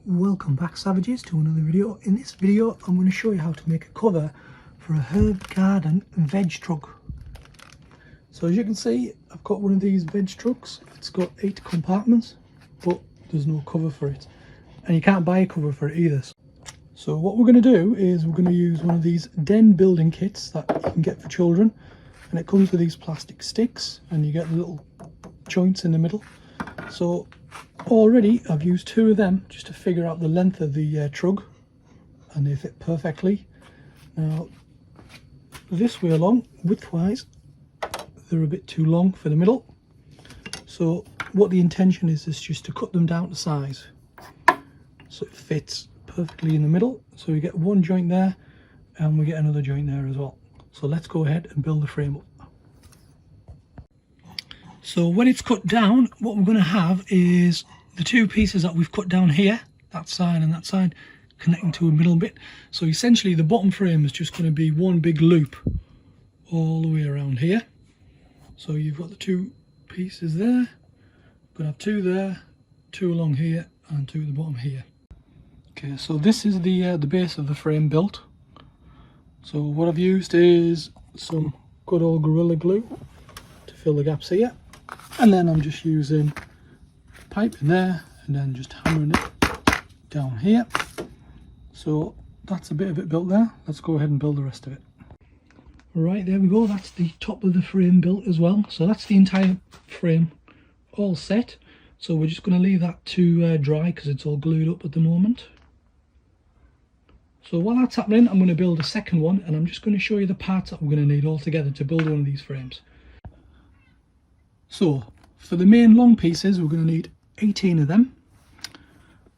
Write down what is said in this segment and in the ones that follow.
Welcome back, Savages, to another video. In this video I'm going to show you how to make a cover for a Herb Garden VegTrug. So as you can see, I've got one of these VegTrugs. It's got 8 compartments, but there's no cover for it, and you can't buy a cover for it either. So what we're going to do is we're going to use one of these den building kits that you can get for children, and it comes with these plastic sticks and you get little joints in the middle. So already I've used 2 of them just to figure out the length of the trug, and they fit perfectly. Now this way along, widthwise, they're a bit too long for the middle, so what the intention is just to cut them down to size so it fits perfectly in the middle. So we get one joint there and we get another joint there as well. So let's go ahead and build the frame up. So when it's cut down, what we're going to have is the 2 pieces that we've cut down here, that side and that side, connecting to a middle bit. So essentially the bottom frame is just going to be one big loop all the way around here. So you've got the 2 pieces there, we're going to have 2 there, 2 along here and 2 at the bottom here. Okay, so this is the base of the frame built. So what I've used is some good old Gorilla Glue to fill the gaps here. And then I'm just using a pipe in there and then just hammering it down here. So that's a bit of it built there. Let's go ahead and build the rest of it. Right, there we go. That's the top of the frame built as well. So that's the entire frame all set. So we're just going to leave that to dry because it's all glued up at the moment. So while that's happening, I'm going to build a second one, and I'm just going to show you the parts that we're going to need all together to build one of these frames. So for the main long pieces, we're going to need 18 of them.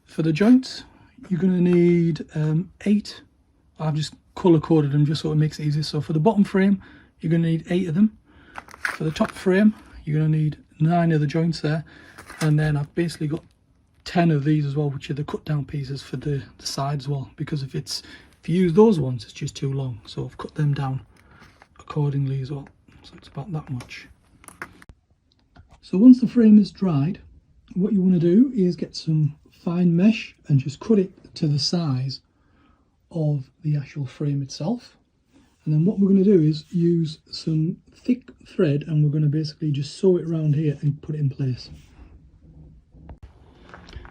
For the joints, you're going to need 8. I've just colour coded them just so it makes it easier. So for the bottom frame, you're going to need 8 of them. For the top frame, you're going to need 9 of the joints there, and then I've basically got 10 of these as well, which are the cut down pieces for the sides as well, because if you use those ones, it's just too long. So I've cut them down accordingly as well. So it's about that much. So once the frame is dried, what you want to do is get some fine mesh and just cut it to the size of the actual frame itself. And then what we're going to do is use some thick thread, and we're going to basically just sew it around here and put it in place.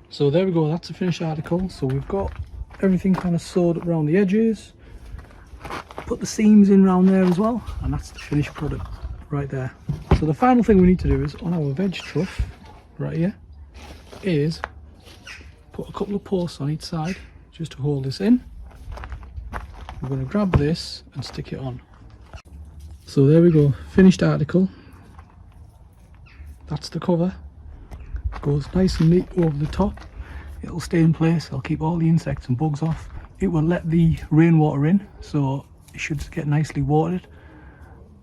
So there we go, that's a finished article. So we've got everything kind of sewed up around the edges, put the seams in around there as well, and that's the finished product right there. So the final thing we need to do is on our VegTrug right here is put a couple of posts on each side just to hold this in. We're going to grab this and stick it on. So there we go, finished article. That's the cover. Goes nice and neat over the top. It'll stay in place, it'll keep all the insects and bugs off. It will let the rainwater in, so it should get nicely watered.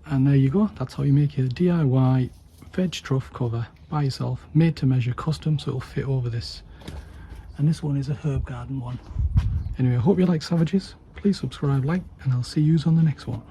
And there you go, that's how you make your DIY VegTrug cover by yourself, made to measure, custom, so it'll fit over this. And this one is a Herb Garden one. Anyway, I hope you like Savages. Please subscribe, like, and I'll see you on the next one.